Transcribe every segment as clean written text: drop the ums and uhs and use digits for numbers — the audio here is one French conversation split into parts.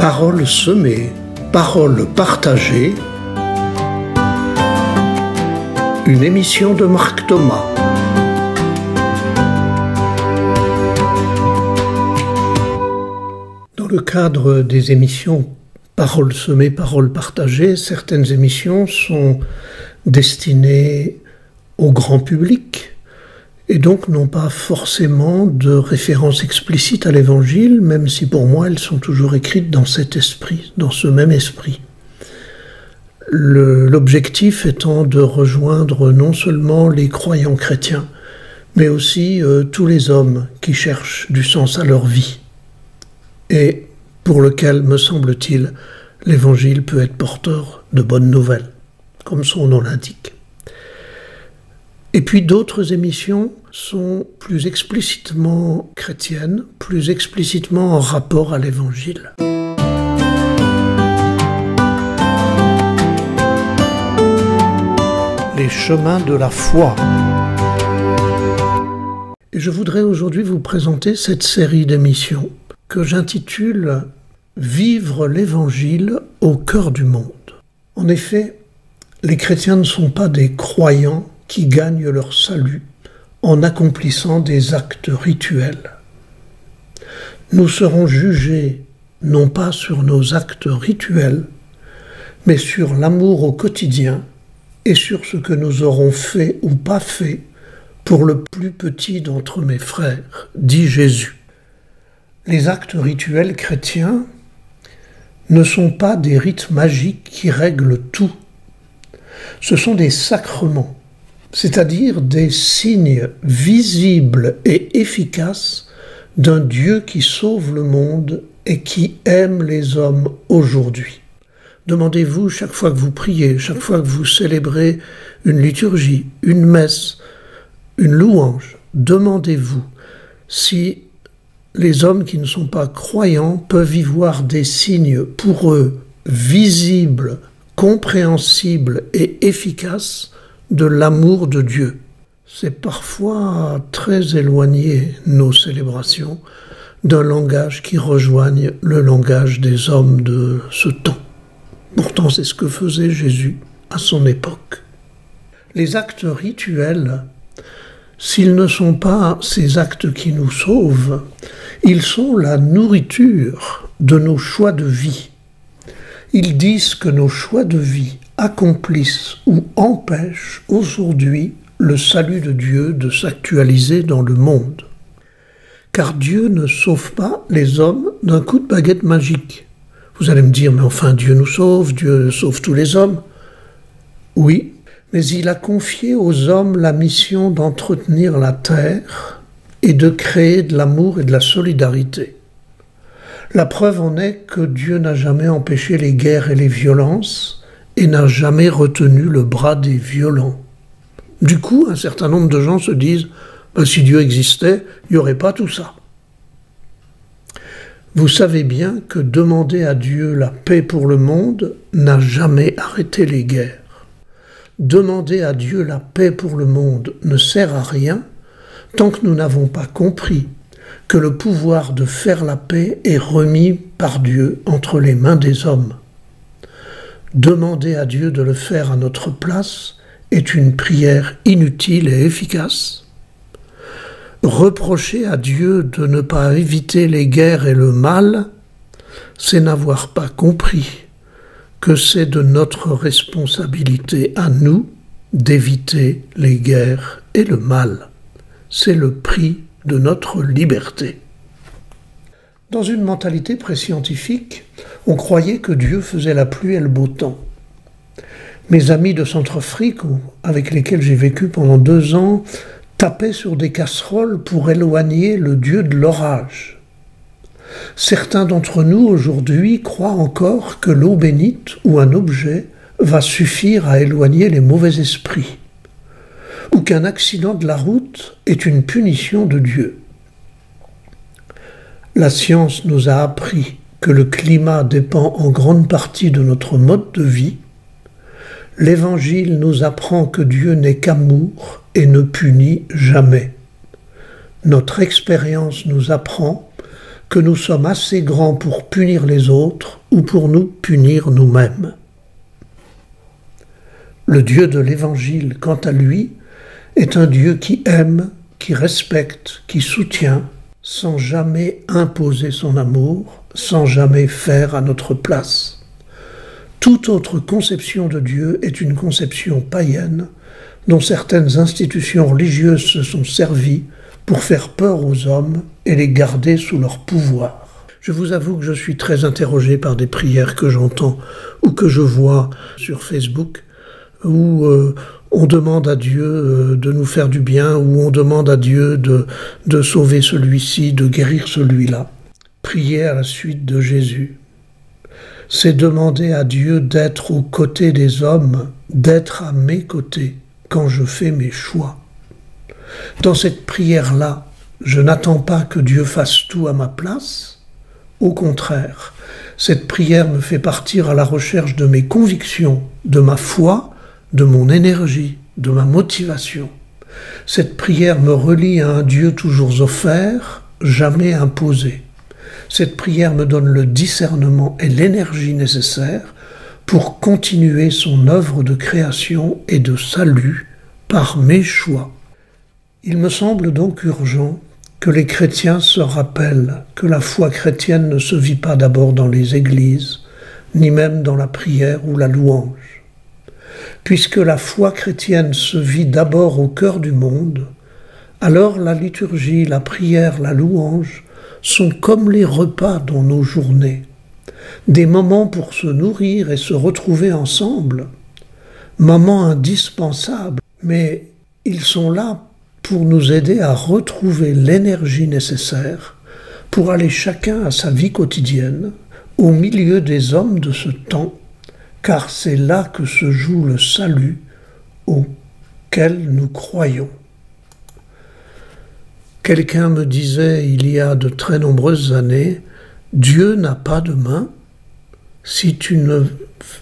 Paroles semées, paroles partagées. Une émission de Marc Thomas. Dans le cadre des émissions Paroles semées, paroles partagées, certaines émissions sont destinées au grand public et donc n'ont pas forcément de référence explicite à l'Évangile, même si pour moi elles sont toujours écrites dans cet esprit, dans ce même esprit. L'objectif étant de rejoindre non seulement les croyants chrétiens, mais aussi tous les hommes qui cherchent du sens à leur vie, et pour lequel, me semble-t-il, l'Évangile peut être porteur de bonnes nouvelles, comme son nom l'indique. Et puis d'autres émissions sont plus explicitement chrétiennes, plus explicitement en rapport à l'Évangile. Les chemins de la foi. Et je voudrais aujourd'hui vous présenter cette série d'émissions que j'intitule « Vivre l'Évangile au cœur du monde ». En effet, les chrétiens ne sont pas des croyants qui gagnent leur salut en accomplissant des actes rituels. Nous serons jugés non pas sur nos actes rituels, mais sur l'amour au quotidien et sur ce que nous aurons fait ou pas fait pour le plus petit d'entre mes frères, dit Jésus. Les actes rituels chrétiens ne sont pas des rites magiques qui règlent tout. Ce sont des sacrements, c'est-à-dire des signes visibles et efficaces d'un Dieu qui sauve le monde et qui aime les hommes aujourd'hui. Demandez-vous chaque fois que vous priez, chaque fois que vous célébrez une liturgie, une messe, une louange, demandez-vous si les hommes qui ne sont pas croyants peuvent y voir des signes pour eux visibles, compréhensibles et efficaces de l'amour de Dieu. C'est parfois très éloigné, nos célébrations, d'un langage qui rejoigne le langage des hommes de ce temps. Pourtant, c'est ce que faisait Jésus à son époque. Les actes rituels, s'ils ne sont pas ces actes qui nous sauvent, ils sont la nourriture de nos choix de vie. Ils disent que nos choix de vie accomplissent ou empêchent aujourd'hui le salut de Dieu de s'actualiser dans le monde. Car Dieu ne sauve pas les hommes d'un coup de baguette magique. Vous allez me dire, mais enfin Dieu nous sauve, Dieu sauve tous les hommes. Oui, mais il a confié aux hommes la mission d'entretenir la terre et de créer de l'amour et de la solidarité. La preuve en est que Dieu n'a jamais empêché les guerres et les violences et n'a jamais retenu le bras des violents. Du coup, un certain nombre de gens se disent si Dieu existait, il n'y aurait pas tout ça. Vous savez bien que demander à Dieu la paix pour le monde n'a jamais arrêté les guerres. Demander à Dieu la paix pour le monde ne sert à rien tant que nous n'avons pas compris que le pouvoir de faire la paix est remis par Dieu entre les mains des hommes. Demander à Dieu de le faire à notre place est une prière inutile et efficace. Reprocher à Dieu de ne pas éviter les guerres et le mal, c'est n'avoir pas compris que c'est de notre responsabilité à nous d'éviter les guerres et le mal. C'est le prix de notre liberté. Dans une mentalité pré-scientifique, on croyait que Dieu faisait la pluie et le beau temps. Mes amis de Centrafrique, avec lesquels j'ai vécu pendant 2 ans, tapaient sur des casseroles pour éloigner le Dieu de l'orage. Certains d'entre nous aujourd'hui croient encore que l'eau bénite ou un objet va suffire à éloigner les mauvais esprits, ou qu'un accident de la route est une punition de Dieu. La science nous a appris que le climat dépend en grande partie de notre mode de vie. L'Évangile nous apprend que Dieu n'est qu'amour et ne punit jamais. Notre expérience nous apprend que nous sommes assez grands pour punir les autres ou pour nous punir nous-mêmes. Le Dieu de l'Évangile, quant à lui, est un Dieu qui aime, qui respecte, qui soutient, sans jamais imposer son amour, sans jamais faire à notre place. Toute autre conception de Dieu est une conception païenne, dont certaines institutions religieuses se sont servies pour faire peur aux hommes et les garder sous leur pouvoir. Je vous avoue que je suis très interrogé par des prières que j'entends ou que je vois sur Facebook, où on demande à Dieu de nous faire du bien, où on demande à Dieu de sauver celui-ci, de guérir celui-là. Prier à la suite de Jésus, c'est demander à Dieu d'être aux côtés des hommes, d'être à mes côtés quand je fais mes choix. Dans cette prière-là, je n'attends pas que Dieu fasse tout à ma place. Au contraire, cette prière me fait partir à la recherche de mes convictions, de ma foi, de mon énergie, de ma motivation. Cette prière me relie à un Dieu toujours offert, jamais imposé. Cette prière me donne le discernement et l'énergie nécessaires pour continuer son œuvre de création et de salut par mes choix. Il me semble donc urgent que les chrétiens se rappellent que la foi chrétienne ne se vit pas d'abord dans les églises, ni même dans la prière ou la louange. Puisque la foi chrétienne se vit d'abord au cœur du monde, alors la liturgie, la prière, la louange sont comme les repas dans nos journées, des moments pour se nourrir et se retrouver ensemble, moments indispensables, mais ils sont là pour nous aider à retrouver l'énergie nécessaire pour aller chacun à sa vie quotidienne, au milieu des hommes de ce temps, car c'est là que se joue le salut auquel nous croyons. Quelqu'un me disait il y a de très nombreuses années, « Dieu n'a pas de main. Si tu ne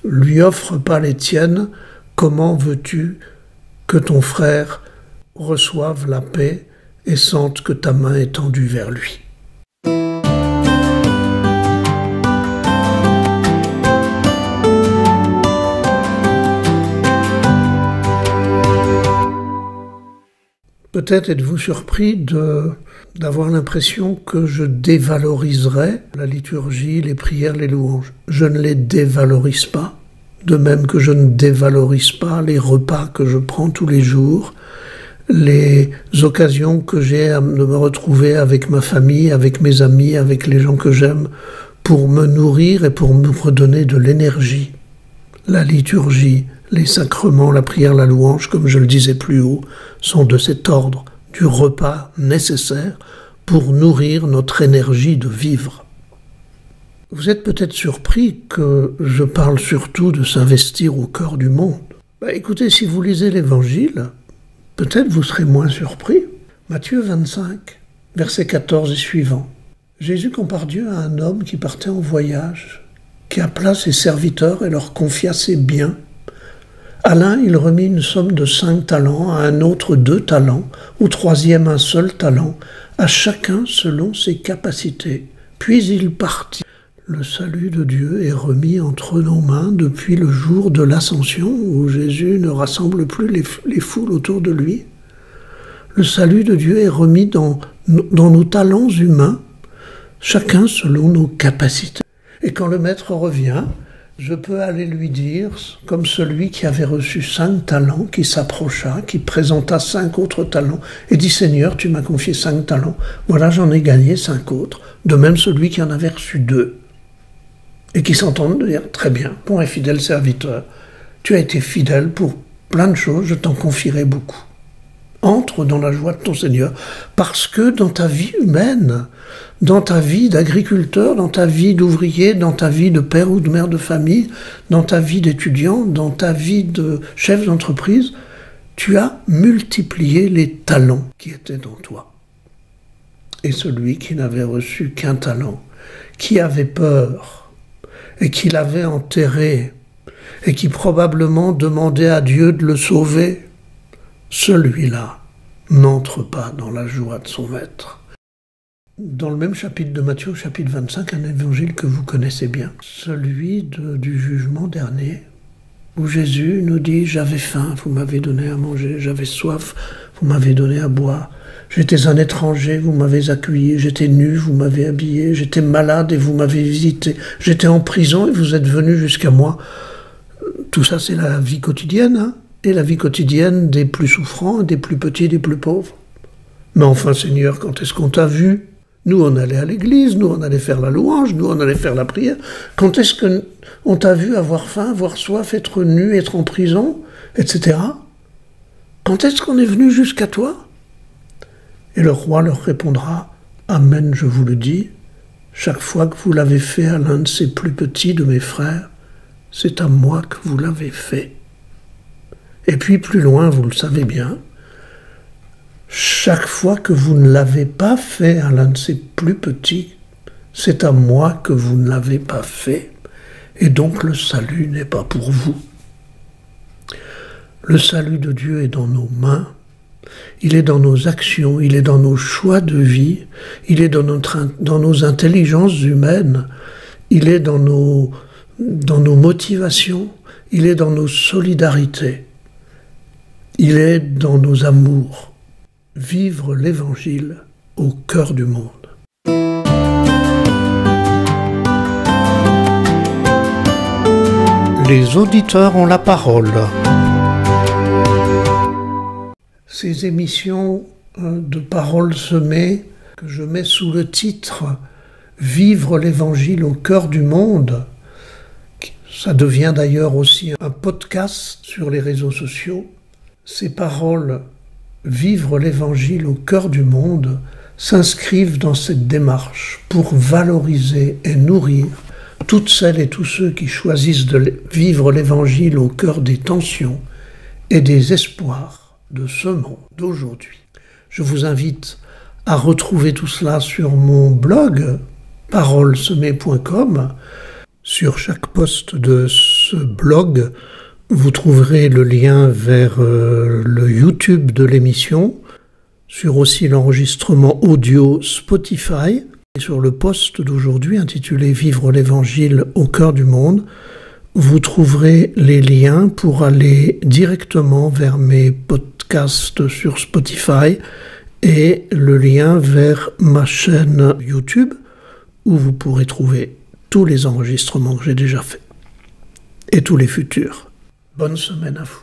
lui offres pas les tiennes, comment veux-tu que ton frère reçoive la paix et sente que ta main est tendue vers lui ?» Peut-être êtes-vous surpris d'avoir l'impression que je dévaloriserais la liturgie, les prières, les louanges. Je ne les dévalorise pas, de même que je ne dévalorise pas les repas que je prends tous les jours, les occasions que j'ai de me retrouver avec ma famille, avec mes amis, avec les gens que j'aime, pour me nourrir et pour me redonner de l'énergie. La liturgie, les sacrements, la prière, la louange, comme je le disais plus haut, sont de cet ordre, du repas nécessaire pour nourrir notre énergie de vivre. Vous êtes peut-être surpris que je parle surtout de s'investir au cœur du monde. Écoutez, si vous lisez l'Évangile, peut-être vous serez moins surpris. Matthieu 25, versets 14 et suivants. Jésus compare Dieu à un homme qui partait en voyage, qui appela ses serviteurs et leur confia ses biens. À l'un, il remit une somme de 5 talents, à un autre 2 talents, au troisième un seul talent, à chacun selon ses capacités. Puis il partit. Le salut de Dieu est remis entre nos mains depuis le jour de l'Ascension, où Jésus ne rassemble plus les foules autour de lui. Le salut de Dieu est remis dans nos talents humains, chacun selon nos capacités. Et quand le Maître revient, je peux aller lui dire, comme celui qui avait reçu 5 talents, qui s'approcha, qui présenta 5 autres talents, et dit « Seigneur, tu m'as confié 5 talents, voilà j'en ai gagné 5 autres. » De même celui qui en avait reçu 2. Et qui s'entendent dire « Très bien, bon et fidèle serviteur, tu as été fidèle pour plein de choses, je t'en confierai beaucoup. » Entre dans la joie de ton Seigneur, parce que dans ta vie humaine, dans ta vie d'agriculteur, dans ta vie d'ouvrier, dans ta vie de père ou de mère de famille, dans ta vie d'étudiant, dans ta vie de chef d'entreprise, tu as multiplié les talents qui étaient en toi. Et celui qui n'avait reçu qu'un talent, qui avait peur, et qui l'avait enterré, et qui probablement demandait à Dieu de le sauver, celui-là n'entre pas dans la joie de son maître. dans le même chapitre de Matthieu, chapitre 25, un évangile que vous connaissez bien, celui du jugement dernier, où Jésus nous dit « J'avais faim, vous m'avez donné à manger, j'avais soif, vous m'avez donné à boire, j'étais un étranger, vous m'avez accueilli, j'étais nu, vous m'avez habillé, j'étais malade et vous m'avez visité, j'étais en prison et vous êtes venu jusqu'à moi. » Tout ça, c'est la vie quotidienne, hein, et la vie quotidienne des plus souffrants, des plus petits, des plus pauvres. Mais enfin, Seigneur, quand est-ce qu'on t'a vu ? Nous, on allait à l'église, nous, on allait faire la louange, nous, on allait faire la prière. Quand est-ce qu'on t'a vu avoir faim, avoir soif, être nu, être en prison, etc. Quand est-ce qu'on est venu jusqu'à toi ? Et le roi leur répondra, « Amen, je vous le dis, chaque fois que vous l'avez fait à l'un de ces plus petits de mes frères, c'est à moi que vous l'avez fait. » Et puis plus loin, vous le savez bien, chaque fois que vous ne l'avez pas fait à l'un de ces plus petits, c'est à moi que vous ne l'avez pas fait. Et donc le salut n'est pas pour vous. Le salut de Dieu est dans nos mains, il est dans nos actions, il est dans nos choix de vie, il est dans nos intelligences humaines, il est dans nos motivations, il est dans nos solidarités, il est dans nos amours. Vivre l'Évangile au cœur du monde. Les auditeurs ont la parole. Ces émissions de paroles semées que je mets sous le titre « Vivre l'Évangile au cœur du monde », ça devient d'ailleurs aussi un podcast sur les réseaux sociaux. Ces paroles Vivre l'Évangile au cœur du monde s'inscrivent dans cette démarche pour valoriser et nourrir toutes celles et tous ceux qui choisissent de vivre l'Évangile au cœur des tensions et des espoirs de ce monde d'aujourd'hui. Je vous invite à retrouver tout cela sur mon blog parolesemées.com. Sur chaque post de ce blog, vous trouverez le lien vers le YouTube de l'émission, sur aussi l'enregistrement audio Spotify. Et sur le post d'aujourd'hui intitulé « Vivre l'Évangile au cœur du monde », vous trouverez les liens pour aller directement vers mes podcasts sur Spotify et le lien vers ma chaîne YouTube où vous pourrez trouver tous les enregistrements que j'ai déjà faits et tous les futurs. Bonne semaine à vous.